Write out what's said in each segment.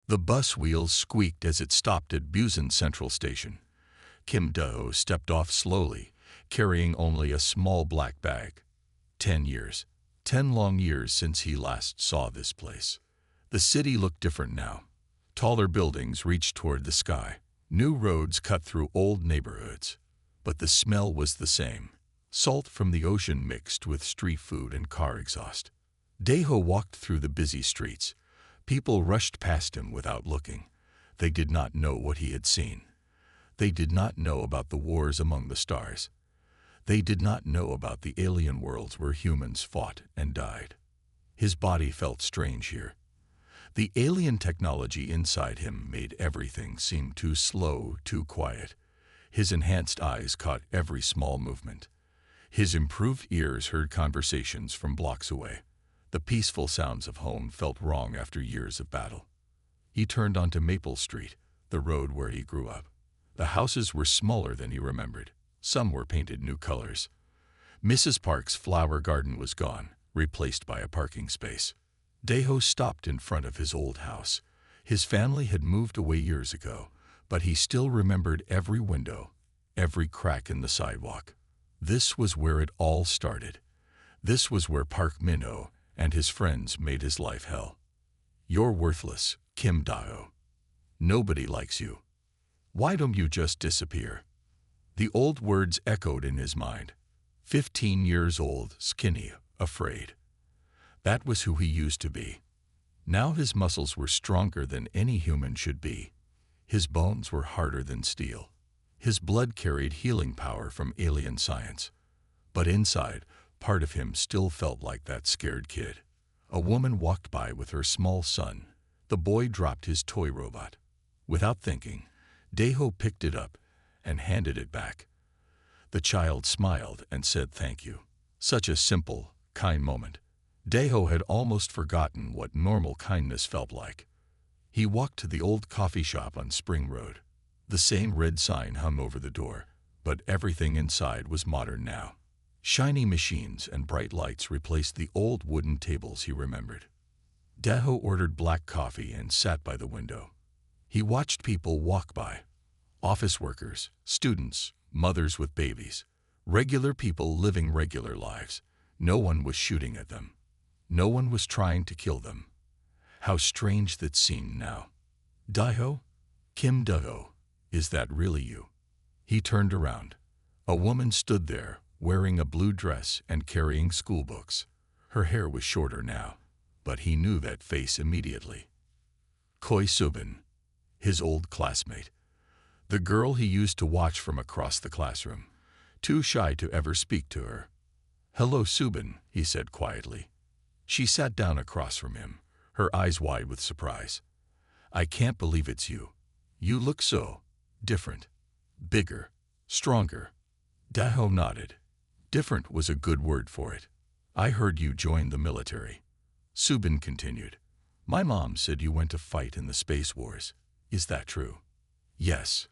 The bus wheels squeaked as it stopped at Busan Central Station. Kim Do stepped off slowly, carrying only a small black bag. 10 years. 10 long years since he last saw this place. The city looked different now. Taller buildings reached toward the sky. New roads cut through old neighborhoods. But the smell was the same. Salt from the ocean mixed with street food and car exhaust. Daeho walked through the busy streets. People rushed past him without looking. They did not know what he had seen. They did not know about the wars among the stars. They did not know about the alien worlds where humans fought and died. His body felt strange here. The alien technology inside him made everything seem too slow, too quiet. His enhanced eyes caught every small movement. His improved ears heard conversations from blocks away. The peaceful sounds of home felt wrong after years of battle. He turned onto Maple Street, the road where he grew up. The houses were smaller than he remembered. Some were painted new colors. Mrs. Park's flower garden was gone, replaced by a parking space. Daeho stopped in front of his old house. His family had moved away years ago, but he still remembered every window, every crack in the sidewalk. This was where it all started. This was where Park Min-ho and his friends made his life hell. You're worthless, Kim Do. Nobody likes you. Why don't you just disappear? The old words echoed in his mind. 15 years old, skinny, afraid. That was who he used to be. Now his muscles were stronger than any human should be. His bones were harder than steel. His blood carried healing power from alien science. But inside, part of him still felt like that scared kid. A woman walked by with her small son. The boy dropped his toy robot. Without thinking, Daeho picked it up and handed it back. The child smiled and said thank you. Such a simple, kind moment. Daeho had almost forgotten what normal kindness felt like. He walked to the old coffee shop on Spring Road. The same red sign hung over the door, but everything inside was modern now. Shiny machines and bright lights replaced the old wooden tables he remembered. Daeho ordered black coffee and sat by the window. He watched people walk by. Office workers, students, mothers with babies. Regular people living regular lives. No one was shooting at them. No one was trying to kill them. How strange that seemed now. Daeho? Kim Do, is that really you? He turned around. A woman stood there, wearing a blue dress and carrying school books. Her hair was shorter now, but he knew that face immediately. Koi Subin, his old classmate. The girl he used to watch from across the classroom, too shy to ever speak to her. Hello, Subin, he said quietly. She sat down across from him, her eyes wide with surprise. I can't believe it's you. You look so different. Bigger, stronger. Daeho nodded. Different was a good word for it. I heard you joined the military. Subin continued. My mom said you went to fight in the space wars. Is that true? Yes.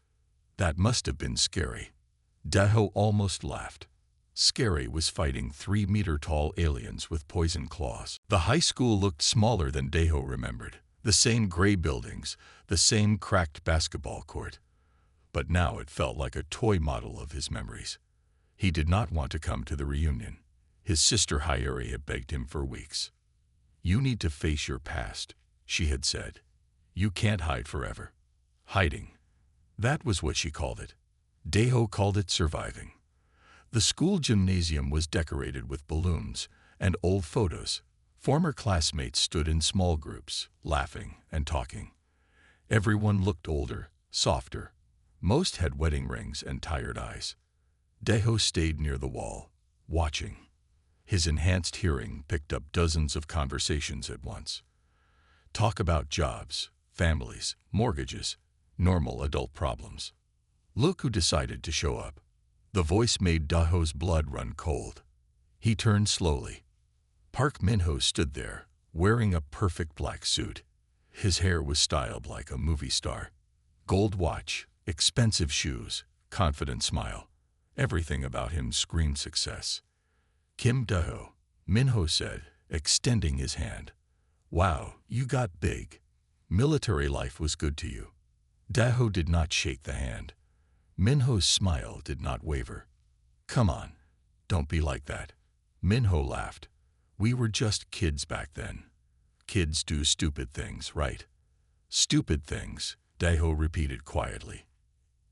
That must have been scary. Daeho almost laughed. Scary was fighting 3-meter-tall aliens with poison claws. The high school looked smaller than Daeho remembered. The same gray buildings, the same cracked basketball court. But now it felt like a toy model of his memories. He did not want to come to the reunion. His sister Hyuri had begged him for weeks. You need to face your past, she had said. You can't hide forever. Hiding. That was what she called it. Daeho called it surviving. The school gymnasium was decorated with balloons and old photos. Former classmates stood in small groups, laughing and talking. Everyone looked older, softer. Most had wedding rings and tired eyes. Daeho stayed near the wall, watching. His enhanced hearing picked up dozens of conversations at once. Talk about jobs, families, mortgages, normal adult problems. Look who decided to show up. The voice made Daeho's blood run cold. He turned slowly. Park Min-ho stood there, wearing a perfect black suit. His hair was styled like a movie star. Gold watch, expensive shoes, confident smile. Everything about him screamed success. Kim Do, Min-ho said, extending his hand. Wow, you got big. Military life was good to you. Daho did not shake the hand. Minho's smile did not waver. Come on, don't be like that. Minho laughed. We were just kids back then. Kids do stupid things, right? Stupid things, Daho repeated quietly.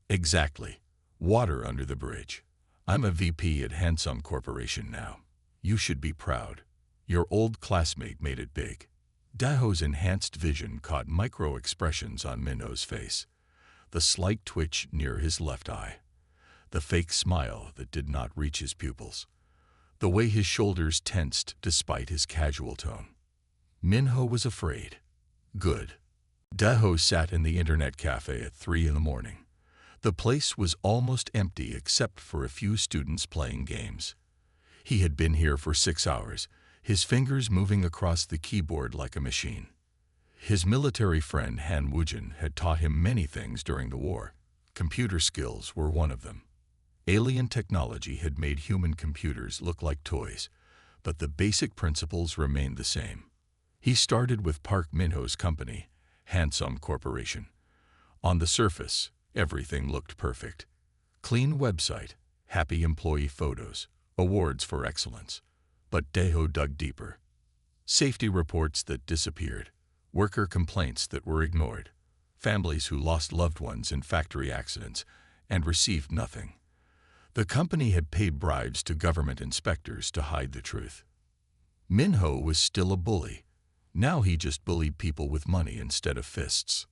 Exactly. Water under the bridge. I'm a VP at Hansung Corporation now. You should be proud. Your old classmate made it big. Daho's enhanced vision caught micro-expressions on Minho's face. The slight twitch near his left eye. The fake smile that did not reach his pupils. The way his shoulders tensed despite his casual tone. Minho was afraid. Good. Daho sat in the internet cafe at 3 in the morning. The place was almost empty except for a few students playing games. He had been here for 6 hours, his fingers moving across the keyboard like a machine. His military friend Han Woojin had taught him many things during the war. Computer skills were one of them. Alien technology had made human computers look like toys, but the basic principles remained the same. He started with Park Minho's company, Hansung Corporation. On the surface, everything looked perfect. Clean website, happy employee photos, awards for excellence. But Daho dug deeper. Safety reports that disappeared, worker complaints that were ignored, families who lost loved ones in factory accidents and received nothing. The company had paid bribes to government inspectors to hide the truth. Minho was still a bully. Now he just bullied people with money instead of fists.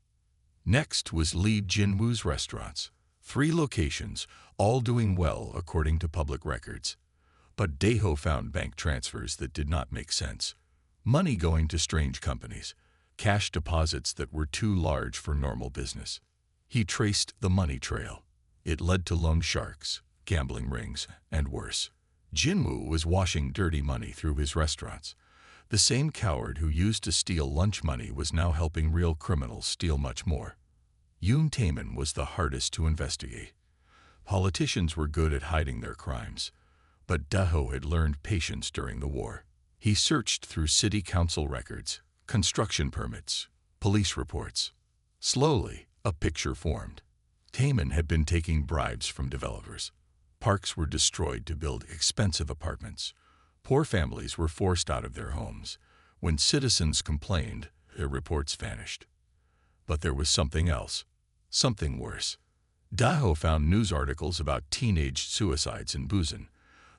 Next was Lee Jinwoo's restaurants. 3 locations, all doing well according to public records. But Daho found bank transfers that did not make sense. Money going to strange companies. Cash deposits that were too large for normal business. He traced the money trail. It led to loan sharks, gambling rings, and worse. Jinwoo was washing dirty money through his restaurants. The same coward who used to steal lunch money was now helping real criminals steal much more. Yoon Taemin was the hardest to investigate. Politicians were good at hiding their crimes. But Daho had learned patience during the war. He searched through city council records, construction permits, police reports. Slowly, a picture formed. Taemin had been taking bribes from developers. Parks were destroyed to build expensive apartments. Poor families were forced out of their homes. When citizens complained, their reports vanished. But there was something else, something worse. Daho found news articles about teenage suicides in Busan.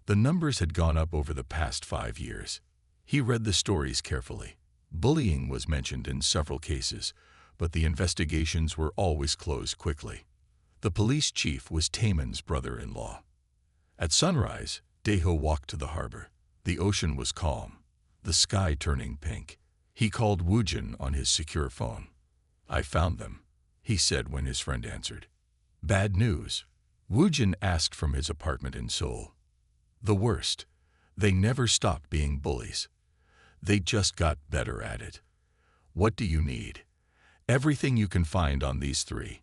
The numbers had gone up over the past 5 years. He read the stories carefully. Bullying was mentioned in several cases, but the investigations were always closed quickly. The police chief was Taemin's brother-in-law. At sunrise, Daho walked to the harbor. The ocean was calm, the sky turning pink. He called Woojin on his secure phone. I found them, he said when his friend answered. Bad news. Woojin asked from his apartment in Seoul. The worst. They never stopped being bullies. They just got better at it. What do you need? Everything you can find on these 3.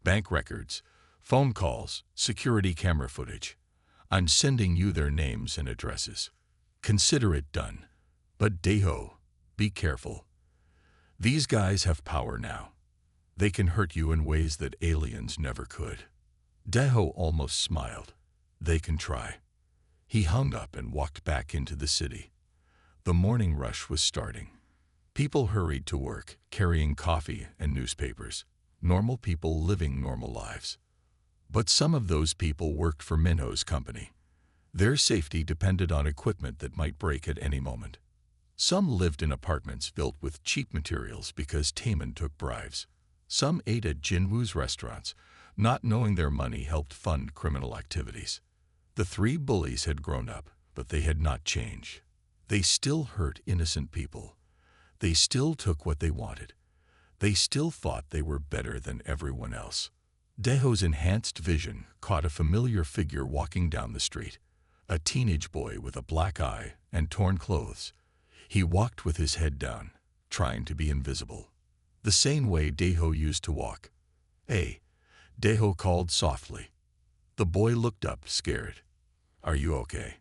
Bank records, phone calls, security camera footage. I'm sending you their names and addresses. Consider it done. But Daho, be careful. These guys have power now. They can hurt you in ways that aliens never could. Daho almost smiled. They can try. He hung up and walked back into the city. The morning rush was starting. People hurried to work, carrying coffee and newspapers. Normal people living normal lives. But some of those people worked for Minho's company. Their safety depended on equipment that might break at any moment. Some lived in apartments built with cheap materials because Taemin took bribes. Some ate at Jinwoo's restaurants, not knowing their money helped fund criminal activities. The 3 bullies had grown up, but they had not changed. They still hurt innocent people. They still took what they wanted. They still thought they were better than everyone else. Daho's enhanced vision caught a familiar figure walking down the street. A teenage boy with a black eye and torn clothes. He walked with his head down, trying to be invisible. The same way Daho used to walk. Hey, Daho called softly. The boy looked up, scared. Are you okay?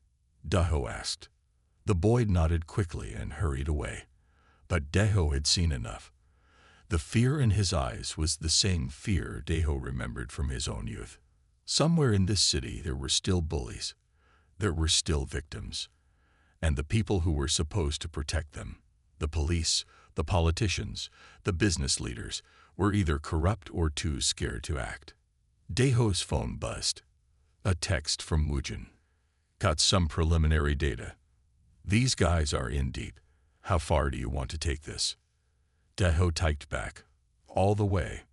Daho asked. The boy nodded quickly and hurried away. But Daho had seen enough. The fear in his eyes was the same fear Daho remembered from his own youth. Somewhere in this city there were still bullies. There were still victims. And the people who were supposed to protect them, the police, the politicians, the business leaders, were either corrupt or too scared to act. Daho's phone buzzed. A text from Woojin. Got some preliminary data. These guys are in deep. How far do you want to take this? Daho typed back. All the way.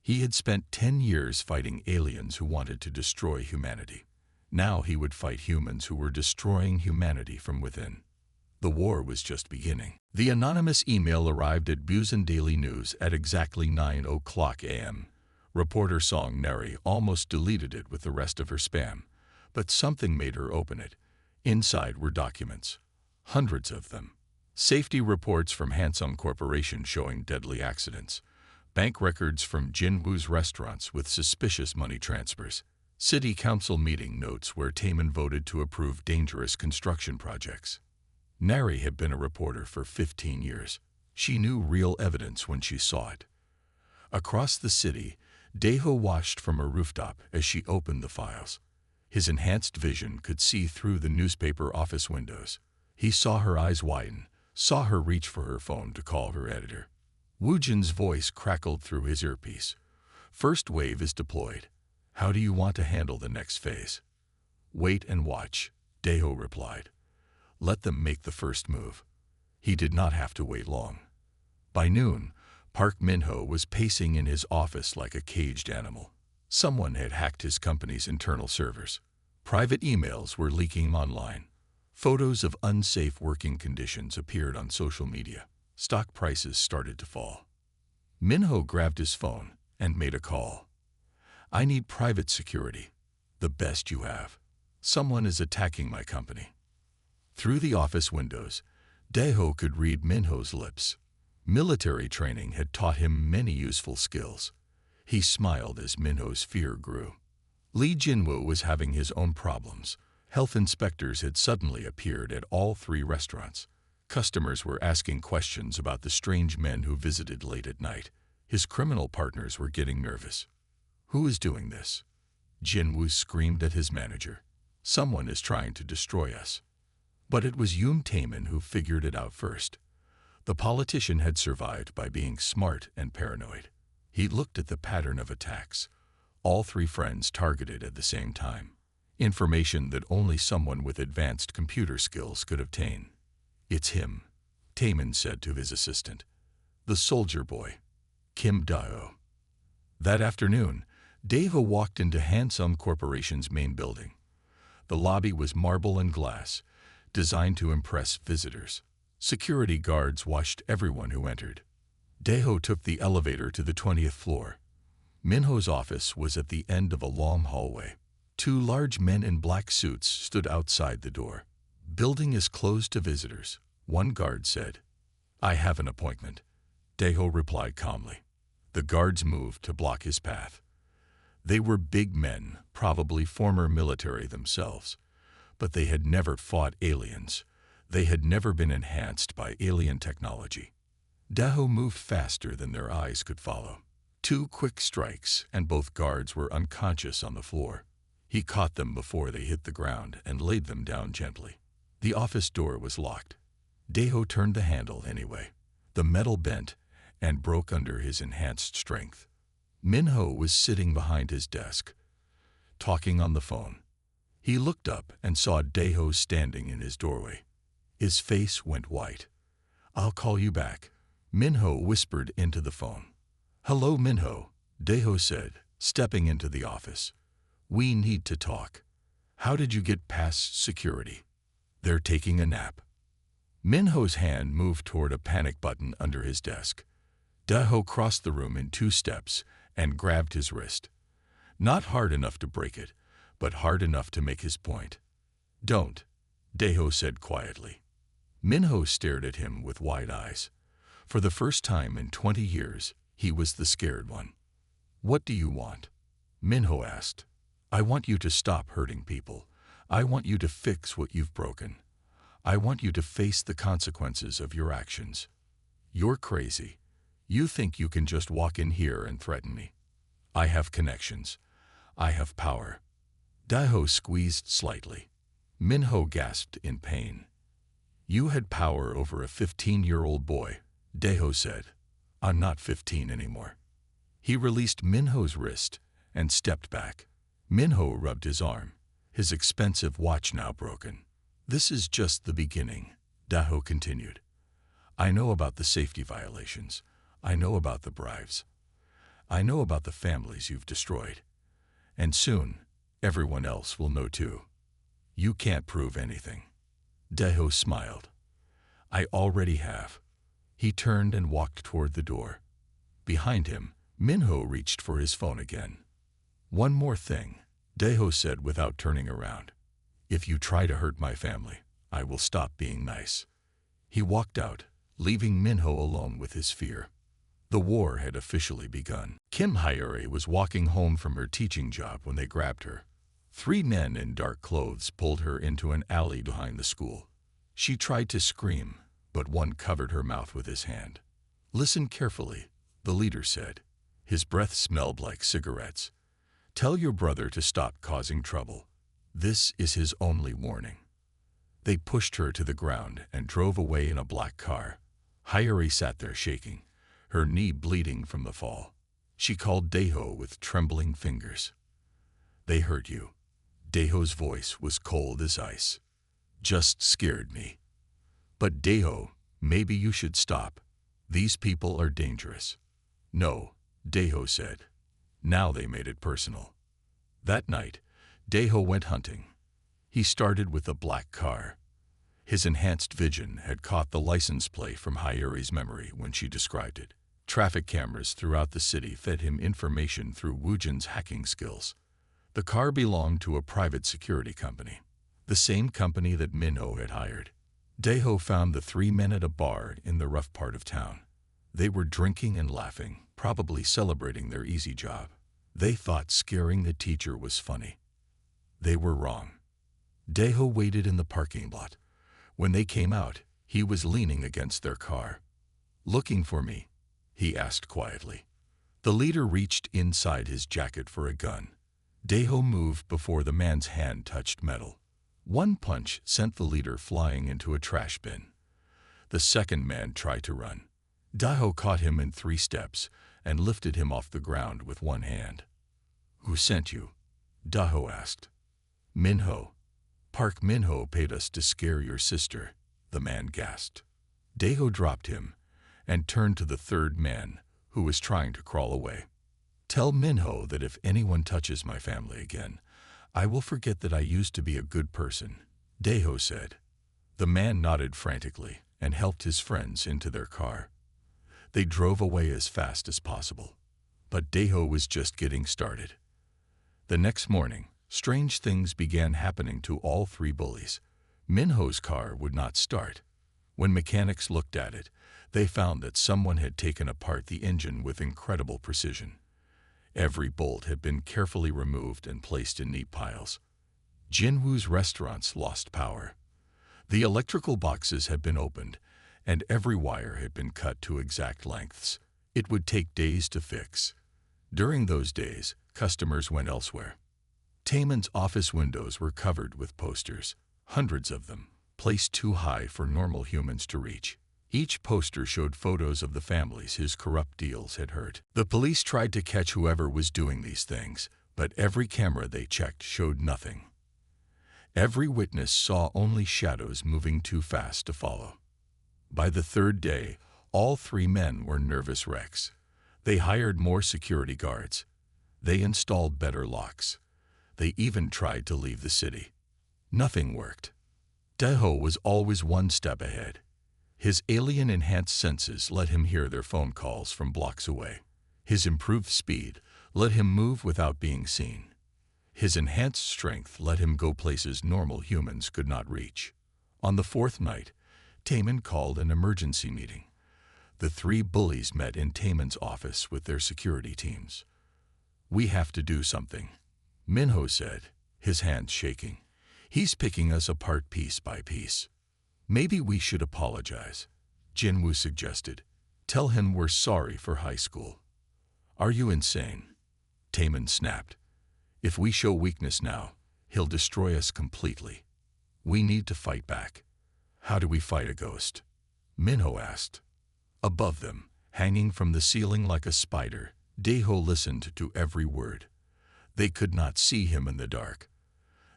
He had spent 10 years fighting aliens who wanted to destroy humanity. Now he would fight humans who were destroying humanity from within. The war was just beginning. The anonymous email arrived at Busan Daily News at exactly 9:00 a.m. Reporter Song Neri almost deleted it with the rest of her spam, but something made her open it. Inside were documents. Hundreds of them. Safety reports from Hansung Corporation showing deadly accidents. Bank records from Jinwoo's restaurants with suspicious money transfers. City council meeting notes where Taemin voted to approve dangerous construction projects. Nari had been a reporter for 15 years. She knew real evidence when she saw it. Across the city, Daho watched from a rooftop as she opened the files. His enhanced vision could see through the newspaper office windows. He saw her eyes widen, saw her reach for her phone to call her editor. Woojin's voice crackled through his earpiece. First wave is deployed. How do you want to handle the next phase? Wait and watch, Daho replied. Let them make the first move. He did not have to wait long. By noon, Park Min-ho was pacing in his office like a caged animal. Someone had hacked his company's internal servers. Private emails were leaking online. Photos of unsafe working conditions appeared on social media. Stock prices started to fall. Min-ho grabbed his phone and made a call. I need private security. The best you have. Someone is attacking my company. Through the office windows, Daho could read Min-ho's lips. Military training had taught him many useful skills. He smiled as Min-ho's fear grew. Lee Jinwoo was having his own problems. Health inspectors had suddenly appeared at all 3 restaurants. Customers were asking questions about the strange men who visited late at night. His criminal partners were getting nervous. Who is doing this? Jinwoo screamed at his manager. Someone is trying to destroy us. But it was Yoon Taemin who figured it out first. The politician had survived by being smart and paranoid. He looked at the pattern of attacks. All 3 friends targeted at the same time. Information that only someone with advanced computer skills could obtain. It's him, Taemin said to his assistant. The soldier boy, Kim Daho. That afternoon, Daho walked into Hansung Corporation's main building. The lobby was marble and glass, designed to impress visitors. Security guards watched everyone who entered. Daho took the elevator to the 20th floor. Min-ho's office was at the end of a long hallway. 2 large men in black suits stood outside the door. Building is closed to visitors, one guard said. I have an appointment. Daho replied calmly. The guards moved to block his path. They were big men, probably former military themselves, but they had never fought aliens. They had never been enhanced by alien technology. Daho moved faster than their eyes could follow. 2 quick strikes, and both guards were unconscious on the floor. He caught them before they hit the ground and laid them down gently. The office door was locked. Daho turned the handle anyway. The metal bent and broke under his enhanced strength. Min-ho was sitting behind his desk, talking on the phone. He looked up and saw Daho standing in his doorway. His face went white. I'll call you back, Min-ho whispered into the phone. Hello, Min-ho, Daho said, stepping into the office. We need to talk. How did you get past security? They're taking a nap. Min-ho's hand moved toward a panic button under his desk. Daho crossed the room in 2 steps and grabbed his wrist. Not hard enough to break it, but hard enough to make his point. Don't, Daho said quietly. Min-ho stared at him with wide eyes. For the first time in 20 years, he was the scared one. What do you want? Min-ho asked. I want you to stop hurting people. I want you to fix what you've broken. I want you to face the consequences of your actions. You're crazy. You think you can just walk in here and threaten me? I have connections. I have power. Daho squeezed slightly. Minho gasped in pain. You had power over a 15-year-old boy, Daho said. I'm not 15 anymore. He released Minho's wrist and stepped back. Minho rubbed his arm, his expensive watch now broken. This is just the beginning, Daho continued. I know about the safety violations. I know about the bribes. I know about the families you've destroyed. And soon, everyone else will know too. You can't prove anything. Daho smiled. I already have. He turned and walked toward the door. Behind him, Minho reached for his phone again. One more thing, Daho said without turning around. If you try to hurt my family, I will stop being nice. He walked out, leaving Minho alone with his fear. The war had officially begun. Kim Hyuri was walking home from her teaching job when they grabbed her. 3 men in dark clothes pulled her into an alley behind the school. She tried to scream, but one covered her mouth with his hand. Listen carefully, the leader said. His breath smelled like cigarettes. Tell your brother to stop causing trouble. This is his only warning. They pushed her to the ground and drove away in a black car. Hyuri sat there shaking, her knee bleeding from the fall. She called Daho with trembling fingers. They hurt you. Daho's voice was cold as ice. Just scared me. But Daho, maybe you should stop. These people are dangerous. No, Daho said. Now they made it personal. That night, Daho went hunting. He started with a black car. His enhanced vision had caught the license plate from Hyuri's memory when she described it. Traffic cameras throughout the city fed him information through Woojin's hacking skills. The car belonged to a private security company, the same company that Minho had hired. Daho found the 3 men at a bar in the rough part of town. They were drinking and laughing, probably celebrating their easy job. They thought scaring the teacher was funny. They were wrong. Daho waited in the parking lot. When they came out, he was leaning against their car. Looking for me? He asked quietly. The leader reached inside his jacket for a gun. Daho moved before the man's hand touched metal. One punch sent the leader flying into a trash bin. The second man tried to run. Daho caught him in 3 steps and lifted him off the ground with one hand. Who sent you? Daho asked. Minho. Park Minho paid us to scare your sister, the man gasped. Daho dropped him and turned to the 3rd man, who was trying to crawl away. Tell Minho that if anyone touches my family again, I will forget that I used to be a good person, Daho said. The man nodded frantically and helped his friends into their car. They drove away as fast as possible. But Daho was just getting started. The next morning, strange things began happening to all 3 bullies. Minho's car would not start. When mechanics looked at it, they found that someone had taken apart the engine with incredible precision. Every bolt had been carefully removed and placed in neat piles. Jinwoo's restaurants lost power. The electrical boxes had been opened, and every wire had been cut to exact lengths. It would take days to fix. During those days, customers went elsewhere. Taemin's office windows were covered with posters, hundreds of them, placed too high for normal humans to reach. Each poster showed photos of the families his corrupt deals had hurt. The police tried to catch whoever was doing these things, but every camera they checked showed nothing. Every witness saw only shadows moving too fast to follow. By the 3rd day, all 3 men were nervous wrecks. They hired more security guards. They installed better locks. They even tried to leave the city. Nothing worked. Daho was always 1 step ahead. His alien-enhanced senses let him hear their phone calls from blocks away. His improved speed let him move without being seen. His enhanced strength let him go places normal humans could not reach. On the 4th night, Taemin called an emergency meeting. The 3 bullies met in Taemin's office with their security teams. We have to do something, Minho said, his hands shaking. He's picking us apart piece by piece. Maybe we should apologize, Jinwoo suggested. Tell him we're sorry for high school. Are you insane? Taemin snapped. If we show weakness now, he'll destroy us completely. We need to fight back. How do we fight a ghost? Minho asked. Above them, hanging from the ceiling like a spider, Daeho listened to every word. They could not see him in the dark.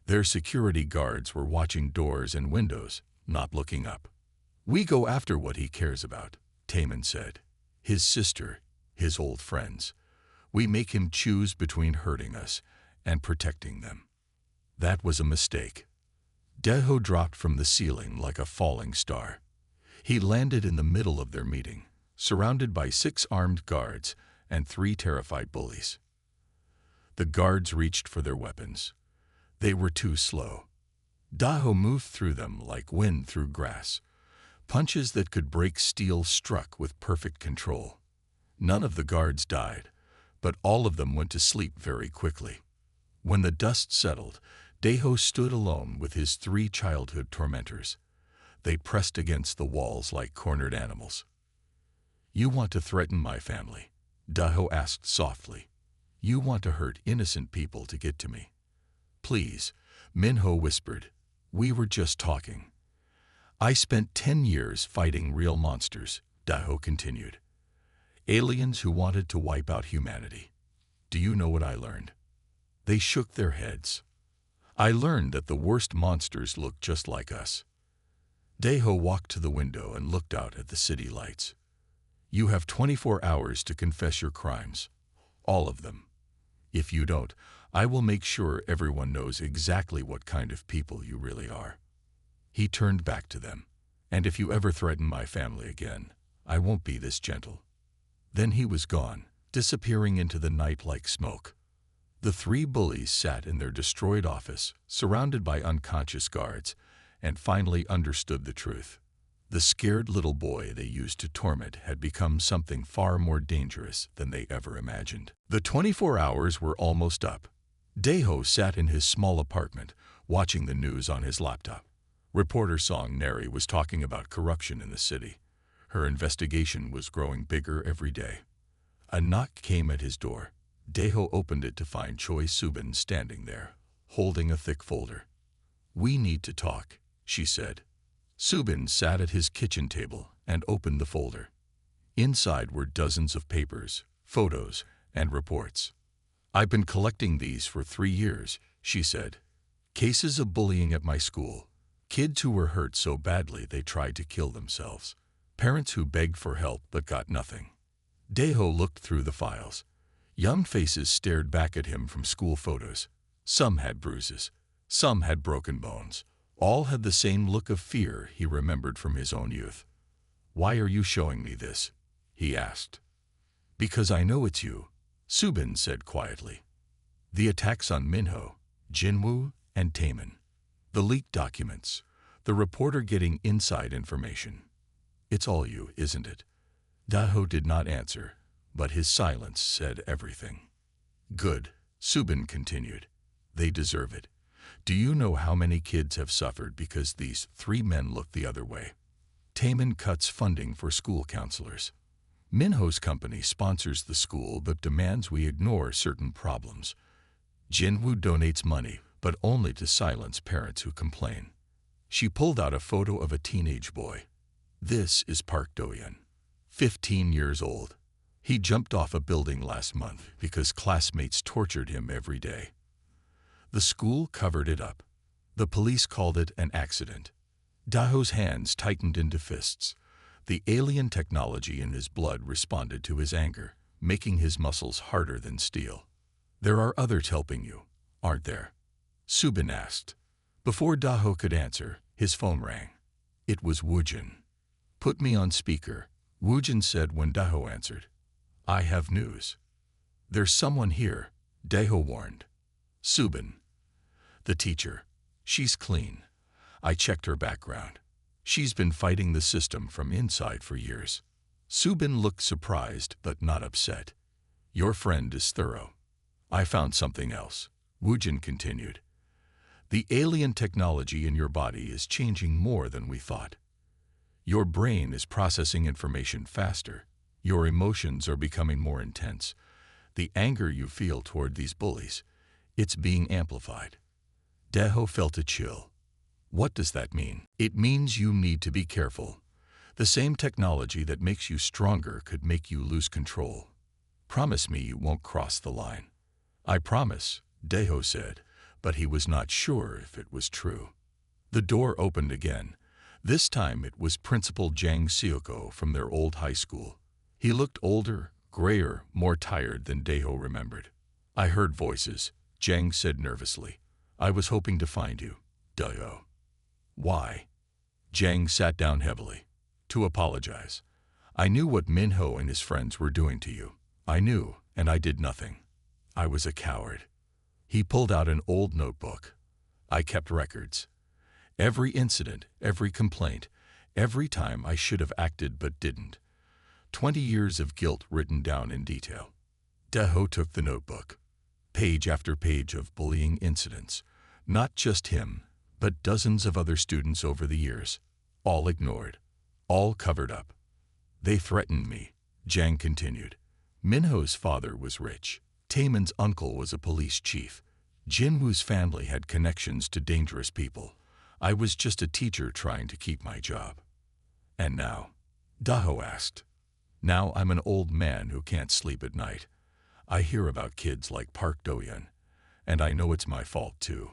Their security guards were watching doors and windows, not looking up. We go after what he cares about, Taemin said. His sister, his old friends. We make him choose between hurting us and protecting them. That was a mistake. Daeho dropped from the ceiling like a falling star. He landed in the middle of their meeting, surrounded by 6 armed guards and 3 terrified bullies. The guards reached for their weapons. They were too slow. Daeho moved through them like wind through grass. Punches that could break steel struck with perfect control. None of the guards died, but all of them went to sleep very quickly. When the dust settled, Daeho stood alone with his 3 childhood tormentors. They pressed against the walls like cornered animals. You want to threaten my family? Daeho asked softly. You want to hurt innocent people to get to me? Please, Minho whispered. We were just talking. I spent 10 years fighting real monsters, Daeho continued. Aliens who wanted to wipe out humanity. Do you know what I learned? They shook their heads. I learned that the worst monsters look just like us. Daeho walked to the window and looked out at the city lights. You have 24 hours to confess your crimes. All of them. If you don't, I will make sure everyone knows exactly what kind of people you really are. He turned back to them. And if you ever threaten my family again, I won't be this gentle. Then he was gone, disappearing into the night like smoke. The 3 bullies sat in their destroyed office, surrounded by unconscious guards, and finally understood the truth. The scared little boy they used to torment had become something far more dangerous than they ever imagined. The 24 hours were almost up. Daeho sat in his small apartment, watching the news on his laptop. Reporter Song Neri was talking about corruption in the city. Her investigation was growing bigger every day. A knock came at his door. Daeho opened it to find Choi Subin standing there, holding a thick folder. We need to talk, she said. Subin sat at his kitchen table and opened the folder. Inside were dozens of papers, photos, and reports. I've been collecting these for 3 years, she said. Cases of bullying at my school. Kids who were hurt so badly they tried to kill themselves. Parents who begged for help but got nothing. Daeho looked through the files. Young faces stared back at him from school photos. Some had bruises. Some had broken bones. All had the same look of fear he remembered from his own youth. Why are you showing me this? He asked. Because I know it's you, Subin said quietly. The attacks on Minho, Jinwoo, and Taemin. The leaked documents. The reporter getting inside information. It's all you, isn't it? Daeho did not answer, but his silence said everything. Good, Subin continued. They deserve it. Do you know how many kids have suffered because these 3 men look the other way? Taemin cuts funding for school counselors. Minho's company sponsors the school but demands we ignore certain problems. Jinwoo donates money, but only to silence parents who complain. She pulled out a photo of a teenage boy. This is Park Do-yeon, 15 years old. He jumped off a building last month because classmates tortured him every day. The school covered it up. The police called it an accident. Daeho's hands tightened into fists. The alien technology in his blood responded to his anger, making his muscles harder than steel. There are others helping you, aren't there? Subin asked. Before Daeho could answer, his phone rang. It was Woojin. Put me on speaker, Woojin said when Daeho answered. I have news. There's someone here, Daeho warned. Subin. The teacher. She's clean. I checked her background. She's been fighting the system from inside for years. Subin looked surprised but not upset. Your friend is thorough. I found something else, Woojin continued. The alien technology in your body is changing more than we thought. Your brain is processing information faster. Your emotions are becoming more intense. The anger you feel toward these bullies, it's being amplified. Deho felt a chill. What does that mean? It means you need to be careful. The same technology that makes you stronger could make you lose control. Promise me you won't cross the line. I promise, Deho said, but he was not sure if it was true. The door opened again. This time it was Principal Jang Seoko from their old high school. He looked older, grayer, more tired than Deho remembered. I heard voices, Jang said nervously. I was hoping to find you, Deho. Why? Jang sat down heavily. To apologize. I knew what Minho and his friends were doing to you. I knew, and I did nothing. I was a coward. He pulled out an old notebook. I kept records. Every incident, every complaint, every time I should have acted but didn't. 20 years of guilt written down in detail. Deho took the notebook. Page after page of bullying incidents. Not just him, but dozens of other students over the years. All ignored. All covered up. They threatened me, Jang continued. Minho's father was rich. Taemin's uncle was a police chief. Jinwoo's family had connections to dangerous people. I was just a teacher trying to keep my job. And now? Deho asked. Now I'm an old man who can't sleep at night. I hear about kids like Park Do-yeon, and I know it's my fault too.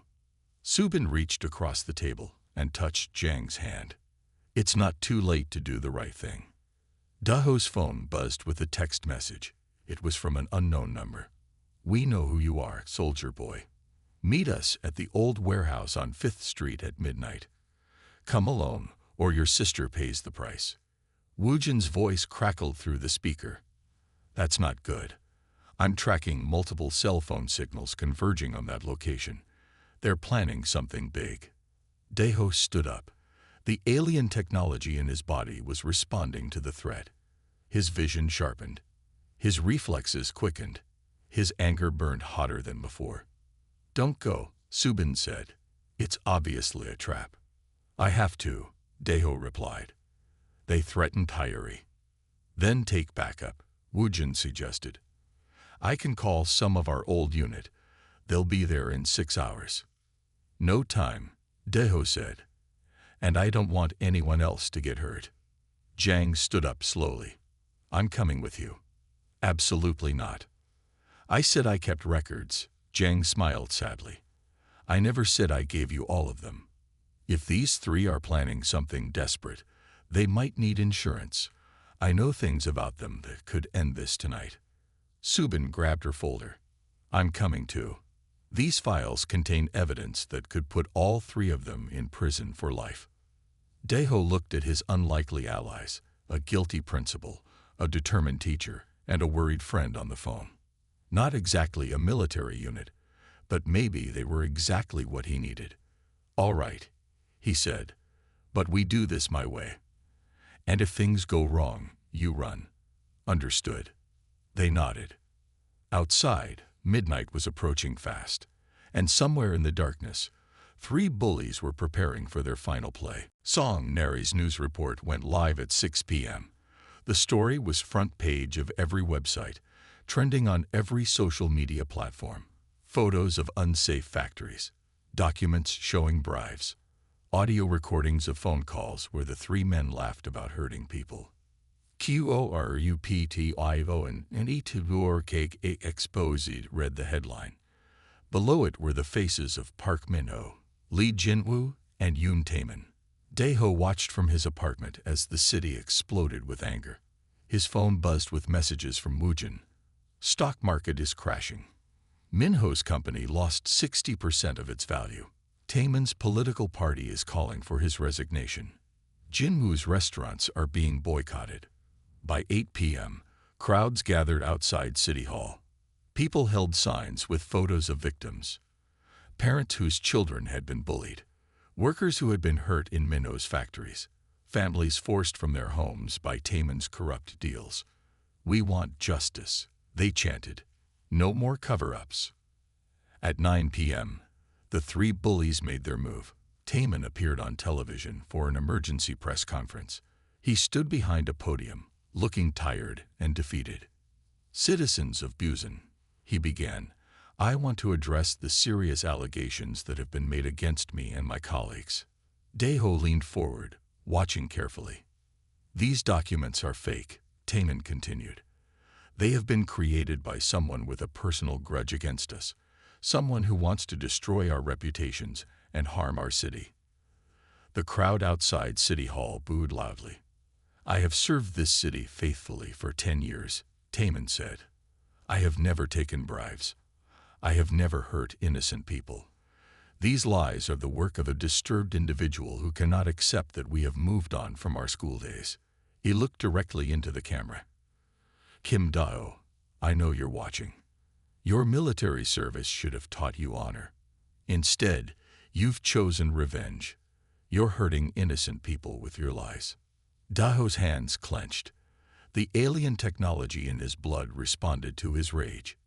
Subin reached across the table and touched Jang's hand. It's not too late to do the right thing. Deho's phone buzzed with a text message. It was from an unknown number. We know who you are, soldier boy. Meet us at the old warehouse on 5th Street at midnight. Come alone, or your sister pays the price. Woojin's voice crackled through the speaker. That's not good. I'm tracking multiple cell phone signals converging on that location. They're planning something big. Deho stood up. The alien technology in his body was responding to the threat. His vision sharpened. His reflexes quickened. His anger burned hotter than before. Don't go, Subin said. It's obviously a trap. I have to, Deho replied. They threatened Hyuri. Then take backup, Woojin suggested. I can call some of our old unit. They'll be there in 6 hours. No time, Deho said. And I don't want anyone else to get hurt. Jang stood up slowly. I'm coming with you. Absolutely not. I said I kept records, Jang smiled sadly. I never said I gave you all of them. If these 3 are planning something desperate, they might need insurance. I know things about them that could end this tonight. Subin grabbed her folder. I'm coming too. These files contain evidence that could put all 3 of them in prison for life. Deho looked at his unlikely allies, a guilty principal, a determined teacher, and a worried friend on the phone. Not exactly a military unit, but maybe they were exactly what he needed. All right, he said, but we do this my way. And if things go wrong, you run. Understood. They nodded. Outside, midnight was approaching fast, and somewhere in the darkness, 3 bullies were preparing for their final play. Song Neri's news report went live at 6 p.m. The story was front page of every website, trending on every social media platform. Photos of unsafe factories, documents showing bribes, audio recordings of phone calls where the 3 men laughed about hurting people. QORUPTIVO and E2ORCAKE exposed, read the headline. Below it were the faces of Park Min-ho, Lee Jin-woo, and Yoon Taemin. Deho watched from his apartment as the city exploded with anger. His phone buzzed with messages from Woojin. Stock market is crashing. Minho's company lost 60% of its value. Taemin's political party is calling for his resignation. Jinwoo's restaurants are being boycotted. By 8 p.m., crowds gathered outside City Hall. People held signs with photos of victims. Parents whose children had been bullied. Workers who had been hurt in Minho's factories. Families forced from their homes by Taemin's corrupt deals. We want justice, they chanted. No more cover-ups. At 9 p.m., the 3 bullies made their move. Taemin appeared on television for an emergency press conference. He stood behind a podium, looking tired and defeated. "Citizens of Busan," he began, "I want to address the serious allegations that have been made against me and my colleagues." Daeho leaned forward, watching carefully. "These documents are fake," Taemin continued. "They have been created by someone with a personal grudge against us, someone who wants to destroy our reputations and harm our city." The crowd outside City Hall booed loudly. "I have served this city faithfully for 10 years, Taemin said. "I have never taken bribes. I have never hurt innocent people. These lies are the work of a disturbed individual who cannot accept that we have moved on from our school days." He looked directly into the camera. "Kim Do, I know you're watching. Your military service should have taught you honor. Instead, you've chosen revenge. You're hurting innocent people with your lies." Daho's hands clenched. The alien technology in his blood responded to his rage.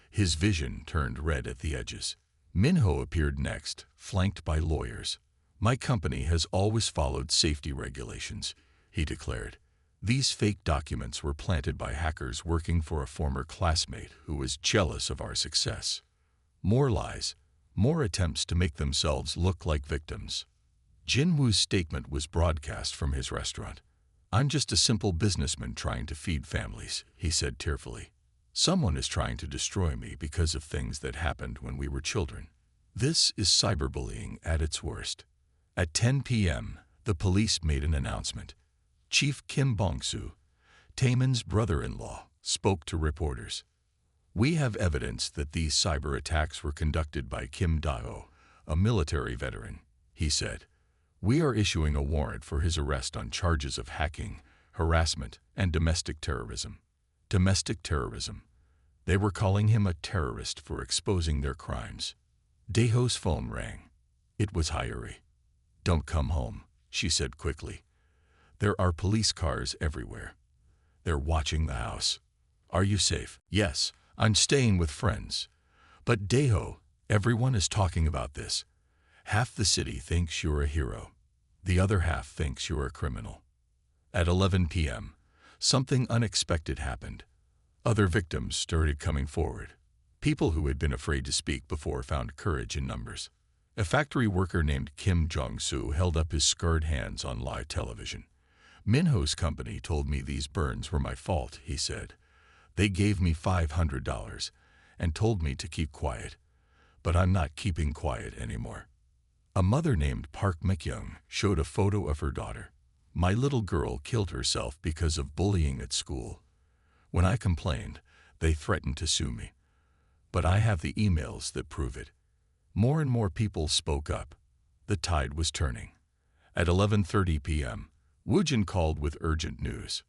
His vision turned red at the edges. Minho appeared next, flanked by lawyers. "My company has always followed safety regulations," he declared. "These fake documents were planted by hackers working for a former classmate who was jealous of our success. More lies, more attempts to make themselves look like victims." Jinwoo's statement was broadcast from his restaurant. "I'm just a simple businessman trying to feed families," he said tearfully. "Someone is trying to destroy me because of things that happened when we were children. This is cyberbullying at its worst." At 10 p.m., the police made an announcement. Chief Kim Bong-soo, Taemin's brother-in-law, spoke to reporters. "We have evidence that these cyber attacks were conducted by Kim Do, a military veteran," he said. "We are issuing a warrant for his arrest on charges of hacking, harassment, and domestic terrorism." Domestic terrorism. They were calling him a terrorist for exposing their crimes. Daeho's phone rang. It was Hyuri. "Don't come home," she said quickly. "There are police cars everywhere. They're watching the house. Are you safe?" "Yes, I'm staying with friends." "But Daeho, everyone is talking about this. Half the city thinks you're a hero. The other half thinks you're a criminal." At 11 p.m., something unexpected happened. Other victims started coming forward. People who had been afraid to speak before found courage in numbers. A factory worker named Kim Jong-soo held up his scarred hands on live television. "Minho's company told me these burns were my fault," he said. "They gave me $500 and told me to keep quiet. But I'm not keeping quiet anymore." A mother named Park Mik-young showed a photo of her daughter. "My little girl killed herself because of bullying at school. When I complained, they threatened to sue me. But I have the emails that prove it." More and more people spoke up. The tide was turning. At 11:30 p.m., Woojin called with urgent news.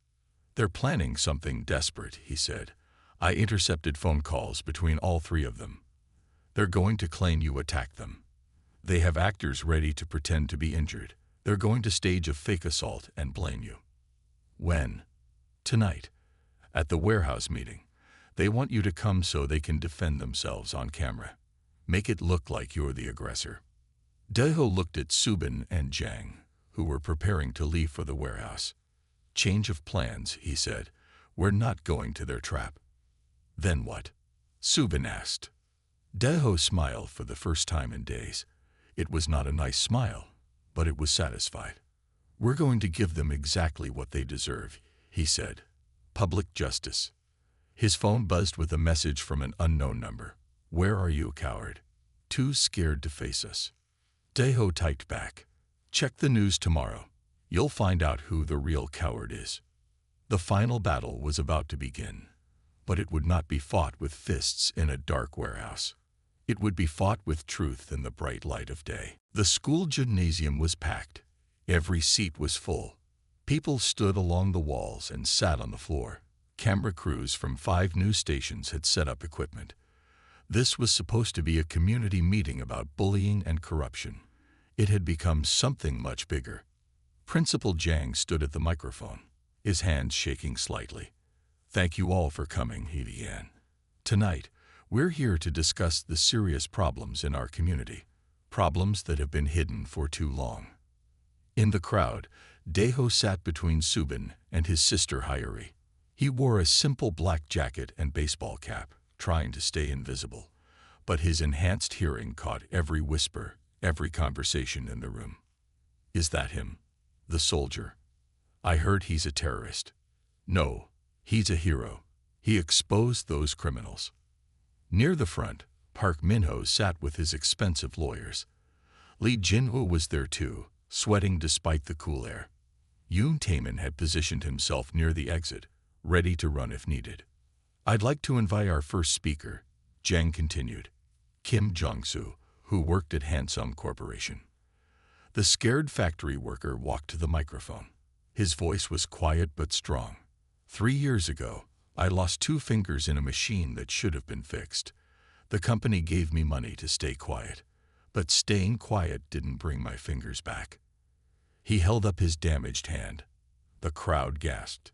"They're planning something desperate," he said. "I intercepted phone calls between all three of them. They're going to claim you attacked them. They have actors ready to pretend to be injured. They're going to stage a fake assault and blame you." "When?" "Tonight, at the warehouse meeting. They want you to come so they can defend themselves on camera. Make it look like you're the aggressor." Daeho looked at Subin and Jang, who were preparing to leave for the warehouse. "Change of plans," he said. "We're not going to their trap." "Then what?" Subin asked. Daeho smiled for the first time in days. It was not a nice smile, but it was satisfied. "We're going to give them exactly what they deserve," he said. "Public justice." His phone buzzed with a message from an unknown number. "Where are you, coward? Too scared to face us." Daeho typed back. "Check the news tomorrow. You'll find out who the real coward is." The final battle was about to begin, but it would not be fought with fists in a dark warehouse. It would be fought with truth in the bright light of day. The school gymnasium was packed. Every seat was full. People stood along the walls and sat on the floor. Camera crews from 5 news stations had set up equipment. This was supposed to be a community meeting about bullying and corruption. It had become something much bigger. Principal Jang stood at the microphone, his hands shaking slightly. "Thank you all for coming," he began. "Tonight, we're here to discuss the serious problems in our community, problems that have been hidden for too long." In the crowd, Deho sat between Subin and his sister Hayuri. He wore a simple black jacket and baseball cap, trying to stay invisible, but his enhanced hearing caught every whisper, every conversation in the room. Is that him? The soldier. I heard he's a terrorist. No, he's a hero. He exposed those criminals. Near the front, Park Min-ho sat with his expensive lawyers. Lee Jin-woo was there too, sweating despite the cool air. Yoon Taemin had positioned himself near the exit, ready to run if needed. I'd like to invite our first speaker, Jang continued. Kim Jong-soo, who worked at Hansung Corporation. The scared factory worker walked to the microphone. His voice was quiet but strong. 3 years ago, I lost 2 fingers in a machine that should have been fixed. The company gave me money to stay quiet, but staying quiet didn't bring my fingers back. He held up his damaged hand. The crowd gasped.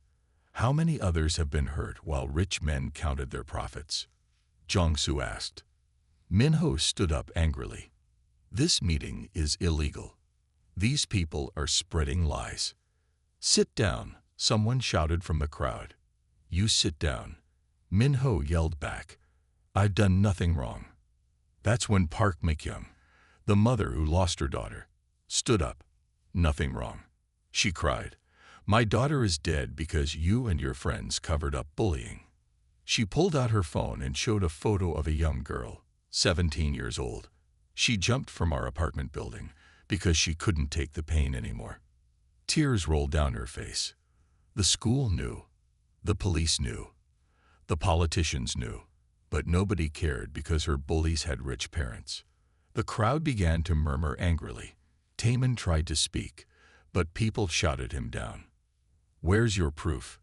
How many others have been hurt while rich men counted their profits? Jong-soo asked. Min-ho stood up angrily. This meeting is illegal. These people are spreading lies. Sit down, someone shouted from the crowd. You sit down. Min-ho yelled back. I've done nothing wrong. That's when Park Mi-kyung, the mother who lost her daughter, stood up. Nothing wrong, she cried. My daughter is dead because you and your friends covered up bullying. She pulled out her phone and showed a photo of a young girl, 17 years old. She jumped from our apartment building because she couldn't take the pain anymore. Tears rolled down her face. The school knew. The police knew. The politicians knew. But nobody cared because her bullies had rich parents. The crowd began to murmur angrily. Taemin tried to speak, but people shouted him down. Where's your proof?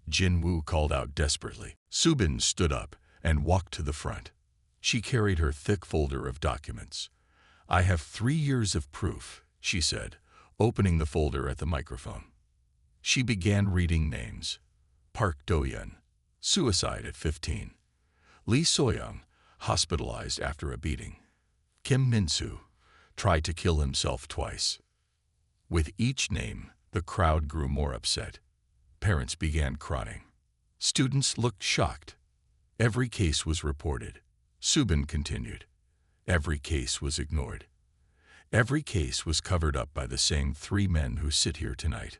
Jin-woo called out desperately. Subin stood up and walked to the front. She carried her thick folder of documents. I have 3 years of proof, she said, opening the folder at the microphone. She began reading names. Park Do-yeon, suicide at 15. Lee So-young, hospitalized after a beating. Kim Min-soo, tried to kill himself twice. With each name, the crowd grew more upset. Parents began crying. Students looked shocked. Every case was reported. Subin continued. Every case was ignored. Every case was covered up by the same 3 men who sit here tonight.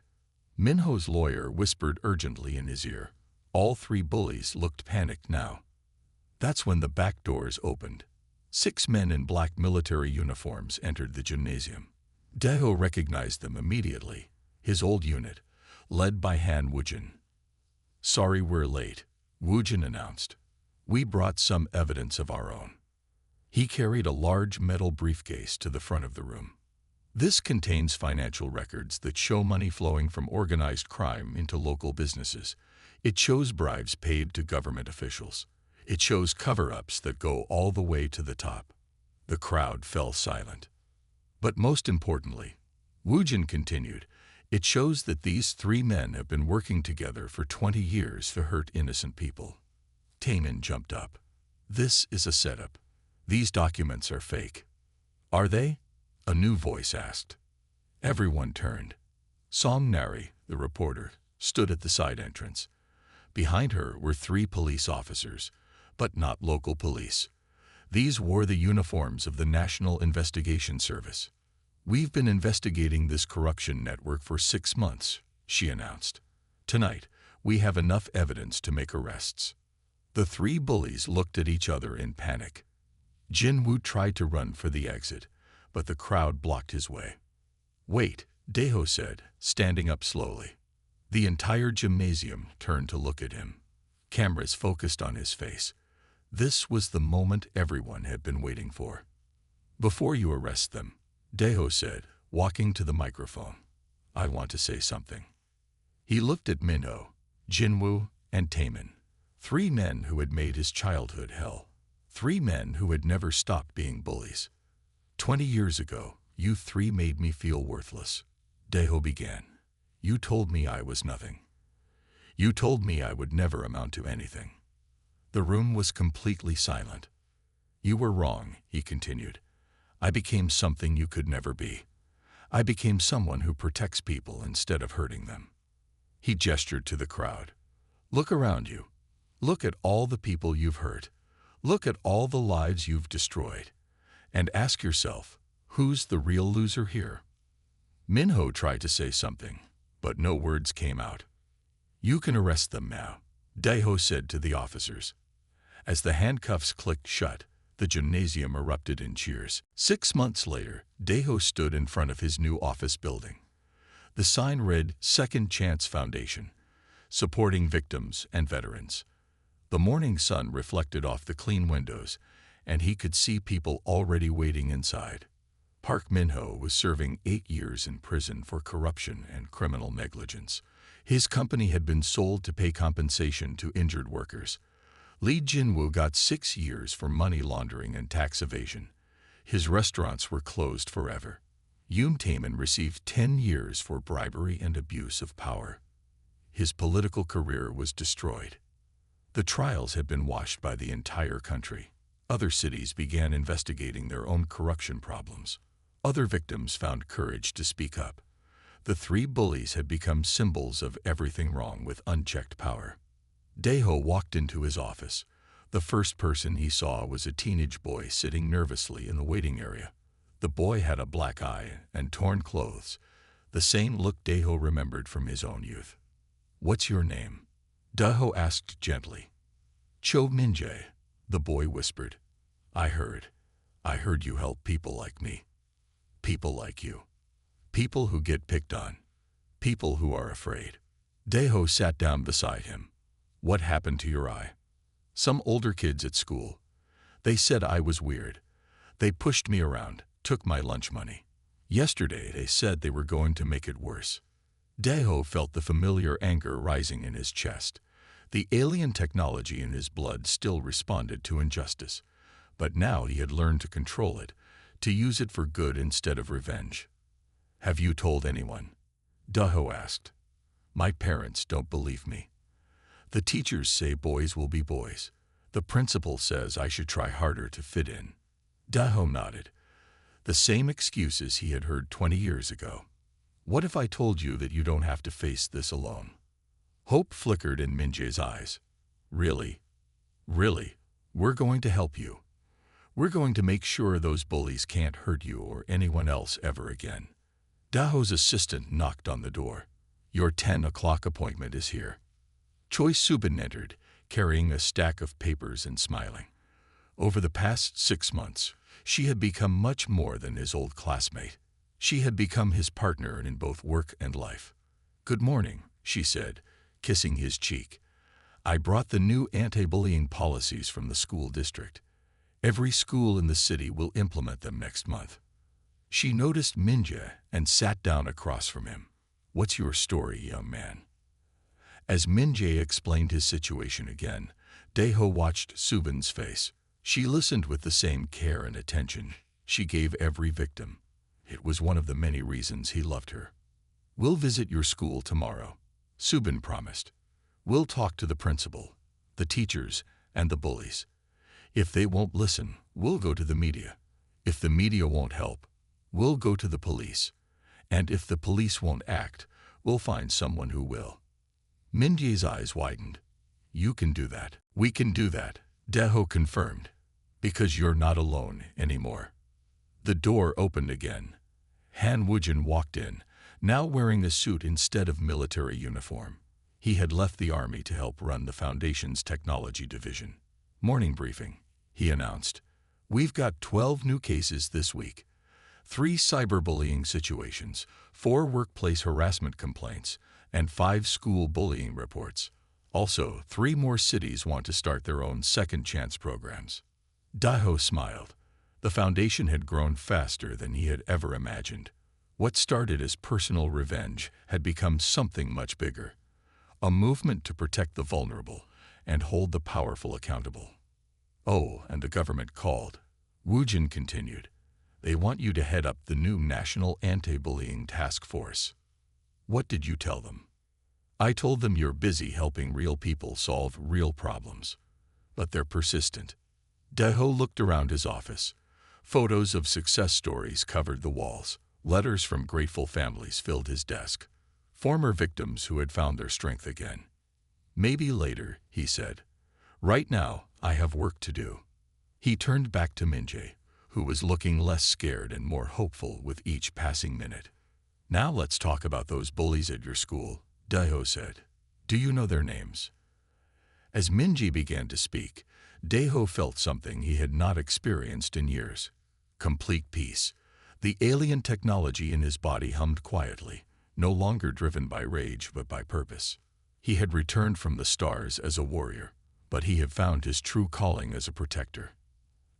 Min-ho's lawyer whispered urgently in his ear. All 3 bullies looked panicked now. That's when the back doors opened. 6 men in black military uniforms entered the gymnasium. Deho recognized them immediately, his old unit, led by Han Woojin. Sorry we're late, Woojin announced. We brought some evidence of our own. He carried a large metal briefcase to the front of the room. This contains financial records that show money flowing from organized crime into local businesses. It shows bribes paid to government officials. It shows cover-ups that go all the way to the top. The crowd fell silent. But most importantly, Woojin continued, it shows that these 3 men have been working together for 20 years to hurt innocent people. Taemin jumped up. This is a setup. These documents are fake. Are they? A new voice asked. Everyone turned. Song Nari, the reporter, stood at the side entrance. Behind her were 3 police officers, but not local police. These wore the uniforms of the National Investigation Service. We've been investigating this corruption network for 6 months, she announced. Tonight, we have enough evidence to make arrests. The 3 bullies looked at each other in panic. Jin-woo tried to run for the exit, but the crowd blocked his way. Wait, Deho said, standing up slowly. The entire gymnasium turned to look at him. Cameras focused on his face. This was the moment everyone had been waiting for. Before you arrest them, Deho said, walking to the microphone, I want to say something. He looked at Min-ho, Jin-woo, and Taemin, 3 men who had made his childhood hell. 3 men who had never stopped being bullies. 20 years ago, you 3 made me feel worthless. Deho began. You told me I was nothing. You told me I would never amount to anything. The room was completely silent. You were wrong, he continued. I became something you could never be. I became someone who protects people instead of hurting them." He gestured to the crowd. "Look around you. Look at all the people you've hurt. Look at all the lives you've destroyed. And ask yourself, who's the real loser here?" Minho tried to say something, but no words came out. "You can arrest them now," Daeho said to the officers. As the handcuffs clicked shut, the gymnasium erupted in cheers. 6 months later, Daeho stood in front of his new office building. The sign read Second Chance Foundation, supporting victims and veterans. The morning sun reflected off the clean windows, and he could see people already waiting inside. Park Min-ho was serving 8 years in prison for corruption and criminal negligence. His company had been sold to pay compensation to injured workers. Lee Jin-woo got 6 years for money laundering and tax evasion. His restaurants were closed forever. Yoon Tae-min received 10 years for bribery and abuse of power. His political career was destroyed. The trials had been watched by the entire country. Other cities began investigating their own corruption problems. Other victims found courage to speak up. The 3 bullies had become symbols of everything wrong with unchecked power. Daeho walked into his office. The first person he saw was a teenage boy sitting nervously in the waiting area. The boy had a black eye and torn clothes, the same look Daeho remembered from his own youth. "What's your name?" Daeho asked gently. "Cho Min-jae," the boy whispered. I heard you help people like me. People like you. People who get picked on. People who are afraid." Daeho sat down beside him. "What happened to your eye?" "Some older kids at school. They said I was weird. They pushed me around, took my lunch money. Yesterday they said they were going to make it worse." Daeho felt the familiar anger rising in his chest. The alien technology in his blood still responded to injustice, but now he had learned to control it, to use it for good instead of revenge. "Have you told anyone?" Daeho asked. "My parents don't believe me. The teachers say boys will be boys. The principal says I should try harder to fit in." Daeho nodded. The same excuses he had heard 20 years ago. "What if I told you that you don't have to face this alone?" Hope flickered in Min-jae's eyes. "Really? Really? We're going to help you. We're going to make sure those bullies can't hurt you or anyone else ever again." Daeho's assistant knocked on the door. "Your 10 o'clock appointment is here." Choi Subin entered, carrying a stack of papers and smiling. Over the past 6 months, she had become much more than his old classmate. She had become his partner in both work and life. "Good morning," she said, kissing his cheek. "I brought the new anti-bullying policies from the school district. Every school in the city will implement them next month." She noticed Min-jae and sat down across from him. "What's your story, young man?" As Min-jae explained his situation again, Daeho watched Subin's face. She listened with the same care and attention. She gave every victim. It was one of the many reasons he loved her. "We'll visit your school tomorrow," Subin promised. "We'll talk to the principal, the teachers, and the bullies. If they won't listen, we'll go to the media. If the media won't help, we'll go to the police. And if the police won't act, we'll find someone who will." Min-jae's eyes widened. "You can do that. We can do that," Daeho confirmed. "Because you're not alone anymore." The door opened again. Han Woojin walked in, now wearing a suit instead of military uniform. He had left the army to help run the Foundation's technology division. "Morning briefing," he announced. "We've got 12 new cases this week. 3 cyberbullying situations, 4 workplace harassment complaints, and 5 school bullying reports. Also, 3 more cities want to start their own second chance programs." Daeho smiled. The Foundation had grown faster than he had ever imagined. What started as personal revenge had become something much bigger. A movement to protect the vulnerable and hold the powerful accountable. "Oh, and the government called," Woojin continued. "They want you to head up the new National Anti-Bullying Task Force." "What did you tell them?" "I told them you're busy helping real people solve real problems. But they're persistent." Daeho looked around his office. Photos of success stories covered the walls. Letters from grateful families filled his desk. Former victims who had found their strength again. "Maybe later," he said. "Right now, I have work to do." He turned back to Minjae, who was looking less scared and more hopeful with each passing minute. "Now let's talk about those bullies at your school," Daeho said. "Do you know their names?" As Minji began to speak, Daeho felt something he had not experienced in years. Complete peace. The alien technology in his body hummed quietly, no longer driven by rage but by purpose. He had returned from the stars as a warrior, but he had found his true calling as a protector.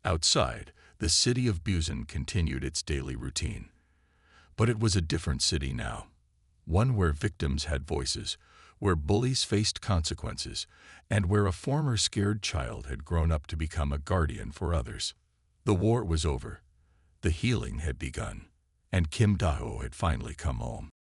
Outside, the city of Busan continued its daily routine. But it was a different city now. One where victims had voices, where bullies faced consequences, and where a former scared child had grown up to become a guardian for others. The war was over. The healing had begun, and Kim Daho had finally come home.